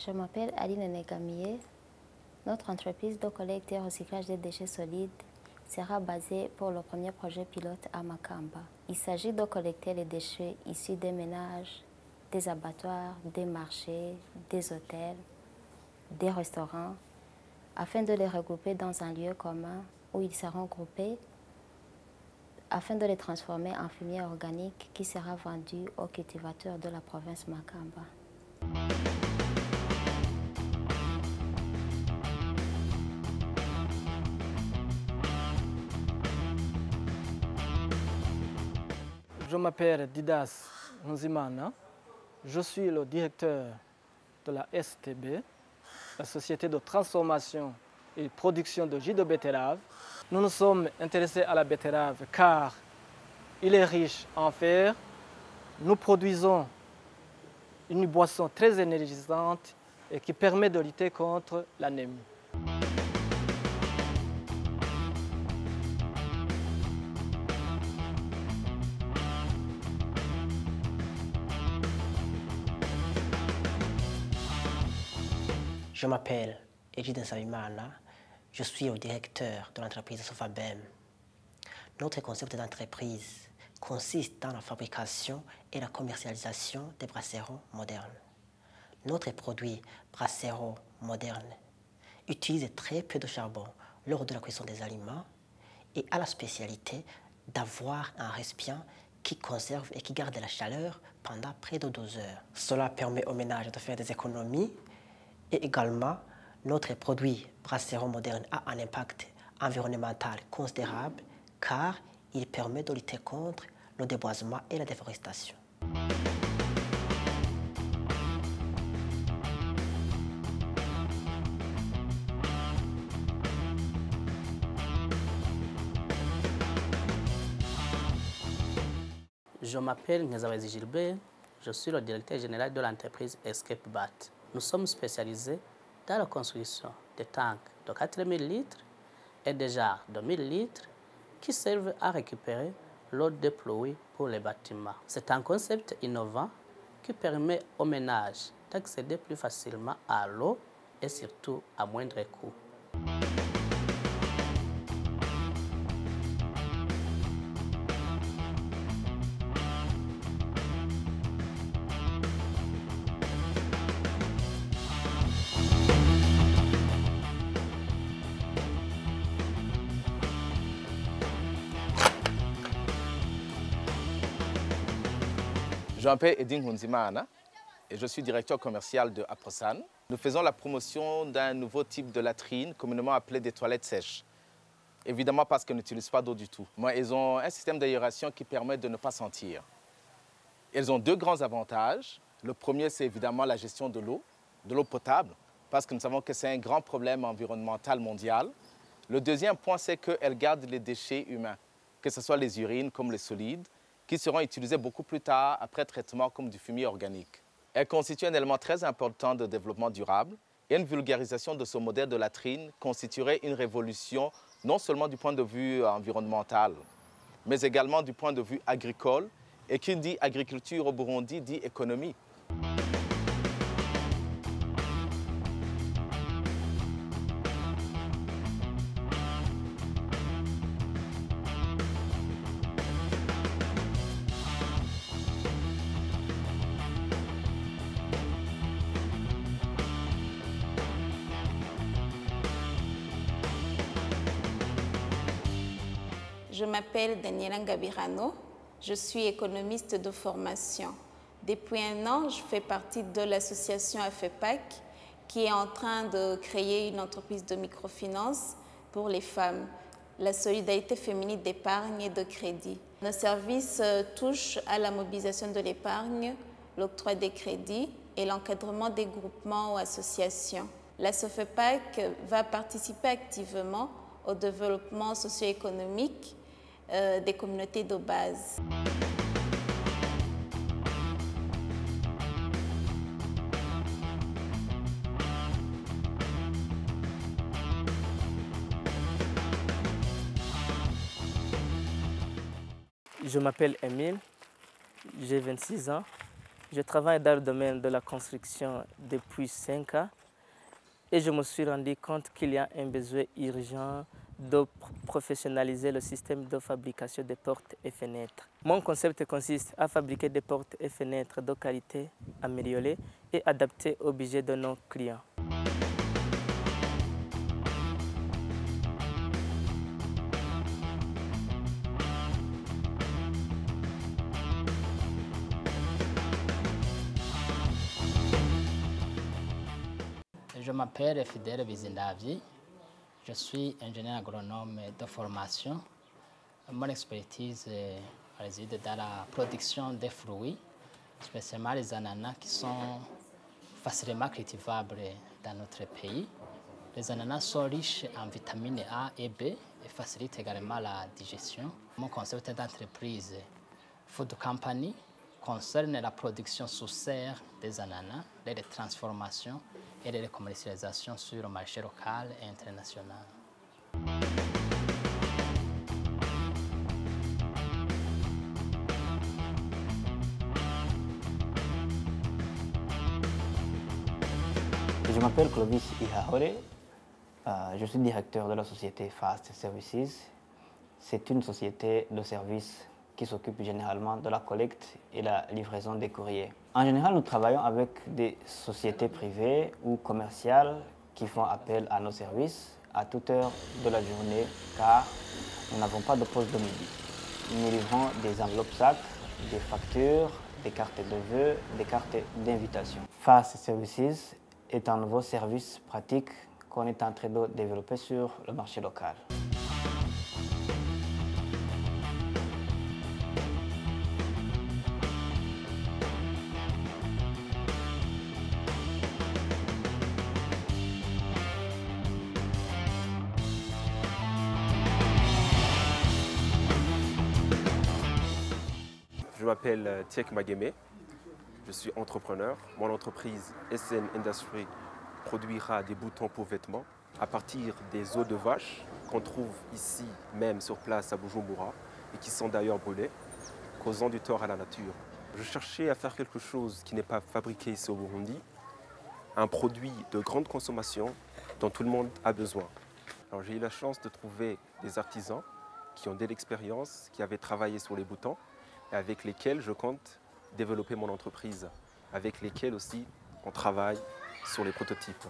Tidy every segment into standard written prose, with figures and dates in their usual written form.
Je m'appelle Aline Negamié. Notre entreprise de collecte et recyclage des déchets solides sera basée pour le premier projet pilote à Makamba. Il s'agit de collecter les déchets issus des ménages, des abattoirs, des marchés, des hôtels, des restaurants, afin de les regrouper dans un lieu commun où ils seront groupés, afin de les transformer en fumier organique qui sera vendu aux cultivateurs de la province Makamba. Je m'appelle Didas Nzimana. Je suis le directeur de la STB, la Société de transformation et production de jus de betterave. Nous nous sommes intéressés à la betterave car il est riche en fer. Nous produisons une boisson très énergisante et qui permet de lutter contre l'anémie. Je m'appelle Egide Nsabimana, je suis le directeur de l'entreprise Sofabem. Notre concept d'entreprise consiste dans la fabrication et la commercialisation des brasseros modernes. Notre produit brasseros moderne utilise très peu de charbon lors de la cuisson des aliments et a la spécialité d'avoir un récipient qui conserve et qui garde la chaleur pendant près de 12 heures. Cela permet aux ménages de faire des économies. Et également, notre produit brasseros moderne a un impact environnemental considérable car il permet de lutter contre le déboisement et la déforestation. Je m'appelle Nkezabahizi Gilbert, je suis le directeur général de l'entreprise Escape Bat. Nous sommes spécialisés dans la construction de tanks de 4000 litres et de jarres de 1000 litres qui servent à récupérer l'eau déployée pour les bâtiments. C'est un concept innovant qui permet aux ménages d'accéder plus facilement à l'eau et surtout à moindre coût. Je m'appelle Edin Nzimana et je suis directeur commercial de Aprosan. Nous faisons la promotion d'un nouveau type de latrine, communément appelé des toilettes sèches. Évidemment parce qu'elles n'utilisent pas d'eau du tout. Elles ont un système d'aération qui permet de ne pas sentir. Elles ont deux grands avantages. Le premier, c'est évidemment la gestion de l'eau potable, parce que nous savons que c'est un grand problème environnemental mondial. Le deuxième point, c'est qu'elles gardent les déchets humains, que ce soit les urines comme les solides, qui seront utilisés beaucoup plus tard après traitement comme du fumier organique. Elle constitue un élément très important de développement durable et une vulgarisation de ce modèle de latrine constituerait une révolution non seulement du point de vue environnemental, mais également du point de vue agricole. Et qui dit agriculture au Burundi dit économie. Je m'appelle Daniela Ngabirano, je suis économiste de formation. Depuis un an, je fais partie de l'association AFEPAC qui est en train de créer une entreprise de microfinance pour les femmes, la solidarité féminine d'épargne et de crédit. Nos services touchent à la mobilisation de l'épargne, l'octroi des crédits et l'encadrement des groupements ou associations. La SOFEPAC va participer activement au développement socio-économique des communautés de base. Je m'appelle Emile, j'ai 26 ans. Je travaille dans le domaine de la construction depuis 5 ans et je me suis rendu compte qu'il y a un besoin urgent de professionnaliser le système de fabrication des portes et fenêtres. Mon concept consiste à fabriquer des portes et fenêtres de qualité améliorée et adaptées aux budgets de nos clients. Je m'appelle Fidèle Bizindavi. Je suis ingénieur agronome de formation. Mon expertise réside dans la production des fruits, spécialement les ananas qui sont facilement cultivables dans notre pays. Les ananas sont riches en vitamines A et B et facilitent également la digestion. Mon concept d'entreprise Food Company concerne la production sous serre des ananas, les transformations et les commercialisations sur le marché local et international. Je m'appelle Clovis Ihahore. Je suis directeur de la société Fast Services. C'est une société de services qui s'occupe généralement de la collecte et la livraison des courriers. En général, nous travaillons avec des sociétés privées ou commerciales qui font appel à nos services à toute heure de la journée car nous n'avons pas de pause de midi. Nous livrons des enveloppes sacs, des factures, des cartes de vœux, des cartes d'invitation. Fast Services est un nouveau service pratique qu'on est en train de développer sur le marché local. Je m'appelle Tiek Mageme, je suis entrepreneur. Mon entreprise SN Industry produira des boutons pour vêtements à partir des os de vache qu'on trouve ici même sur place à Bujumbura et qui sont d'ailleurs brûlés, causant du tort à la nature. Je cherchais à faire quelque chose qui n'est pas fabriqué ici au Burundi, un produit de grande consommation dont tout le monde a besoin. Alors j'ai eu la chance de trouver des artisans qui ont de l'expérience, qui avaient travaillé sur les boutons et avec lesquels je compte développer mon entreprise, avec lesquels aussi on travaille sur les prototypes.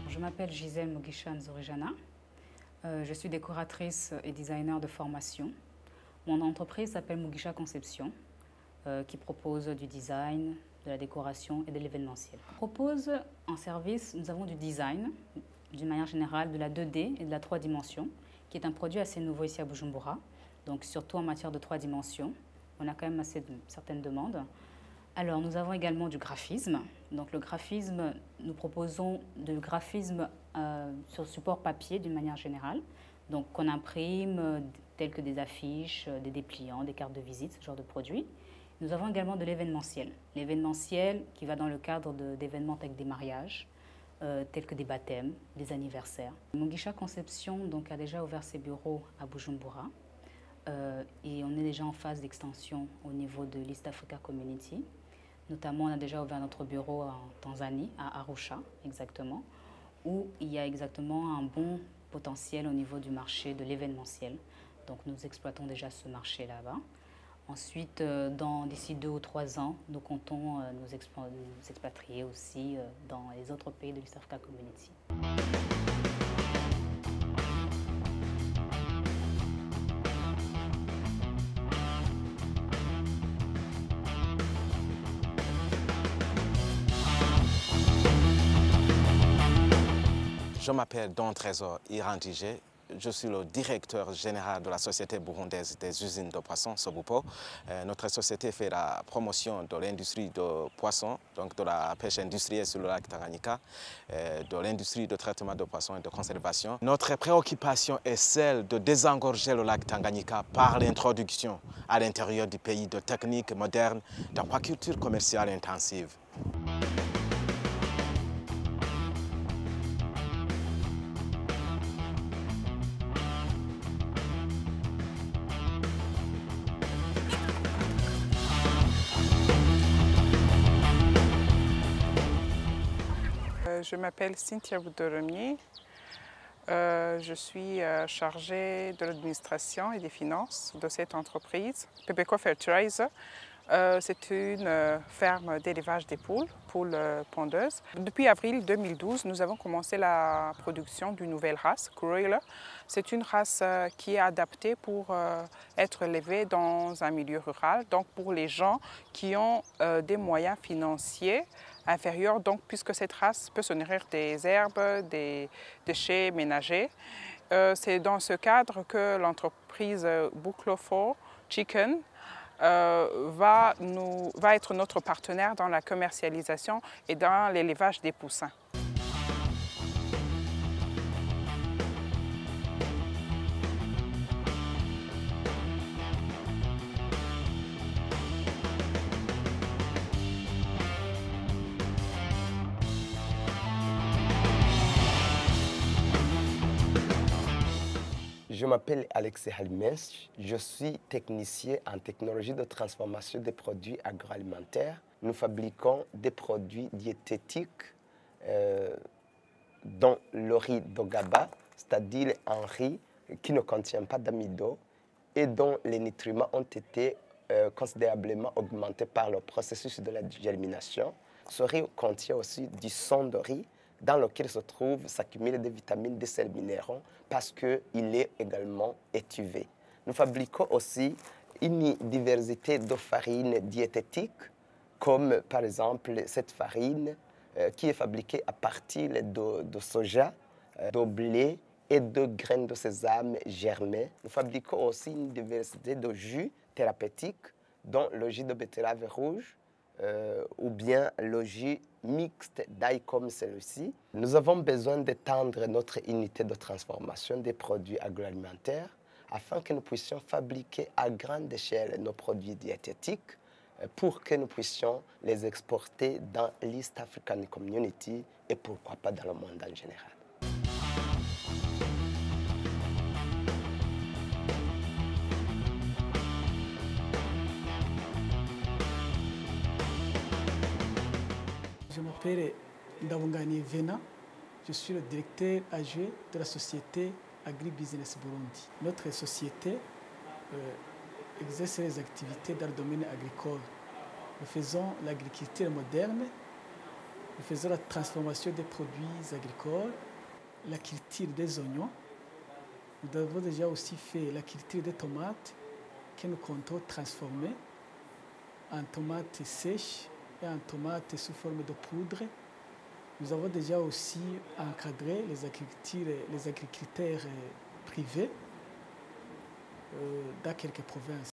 Je m'appelle Gisèle Mugisha Nzorijana. Je suis décoratrice et designer de formation. Mon entreprise s'appelle Mugisha Conception, qui propose du design, de la décoration et de l'événementiel. On propose en service, nous avons du design, d'une manière générale, de la 2D et de la 3 dimensions, qui est un produit assez nouveau ici à Bujumbura, donc surtout en matière de 3 dimensions. On a quand même certaines demandes. Alors, nous avons également du graphisme. Donc, le graphisme, nous proposons du graphisme sur support papier d'une manière générale. Donc, qu'on imprime, tels que des affiches, des dépliants, des cartes de visite, ce genre de produits. Nous avons également de l'événementiel. L'événementiel qui va dans le cadre d'événements avec des mariages, tels que des baptêmes, des anniversaires. Mugisha Conception donc, a déjà ouvert ses bureaux à Bujumbura. Et on est déjà en phase d'extension au niveau de l'East Africa Community. Notamment, on a déjà ouvert notre bureau en Tanzanie, à Arusha exactement, où il y a exactement un bon potentiel au niveau du marché de l'événementiel. Donc nous exploitons déjà ce marché là-bas. Ensuite, d'ici 2 ou 3 ans, nous comptons nous expatrier aussi dans les autres pays de l'East Africa Community. Je m'appelle Don Trésor Irandigé. Je suis le directeur général de la Société burundaise des usines de poissons, Sobupo. Notre société fait la promotion de l'industrie de poissons, donc de la pêche industrielle sur le lac Tanganyika, de l'industrie de traitement de poissons et de conservation. Notre préoccupation est celle de désengorger le lac Tanganyika par l'introduction à l'intérieur du pays de techniques modernes d'aquaculture commerciale intensive. Je m'appelle Cynthia Boudoromier. Je suis chargée de l'administration et des finances de cette entreprise, Pepeco Fertilizer. C'est une ferme d'élevage des poules pondeuses. Depuis avril 2012, nous avons commencé la production d'une nouvelle race, Broiler. C'est une race qui est adaptée pour être élevée dans un milieu rural, donc pour les gens qui ont des moyens financiers inférieurs, donc puisque cette race peut se nourrir des herbes, des déchets ménagers. C'est dans ce cadre que l'entreprise Buklofo Chicken va être notre partenaire dans la commercialisation et dans l'élevage des poussins. Je m'appelle Alexis Halimens, je suis technicien en technologie de transformation des produits agroalimentaires. Nous fabriquons des produits diététiques dont le riz d'Ogaba, c'est-à-dire un riz qui ne contient pas d'amidon et dont les nutriments ont été considérablement augmentés par le processus de la germination. Ce riz contient aussi du son de riz dans lequel s'accumulent des vitamines, des sels minéraux, parce qu'il est également étuvé. Nous fabriquons aussi une diversité de farines diététiques, comme par exemple cette farine qui est fabriquée à partir de soja, de blé et de graines de sésame germées. Nous fabriquons aussi une diversité de jus thérapeutiques, dont le jus de betterave rouge, ou bien le jus mixte d'ail comme celui-ci. Nous avons besoin d'étendre notre unité de transformation des produits agroalimentaires afin que nous puissions fabriquer à grande échelle nos produits diététiques pour que nous puissions les exporter dans l'East African Community et pourquoi pas dans le monde en général. Je m'appelle Ndabungani Vena, je suis le directeur adjoint de la société Agribusiness Burundi. Notre société exerce les activités dans le domaine agricole. Nous faisons l'agriculture moderne, nous faisons la transformation des produits agricoles, la culture des oignons. Nous avons déjà aussi fait la culture des tomates que nous comptons transformer en tomates sèches et en tomates sous forme de poudre. Nous avons déjà aussi encadré les agriculteurs privés dans quelques provinces.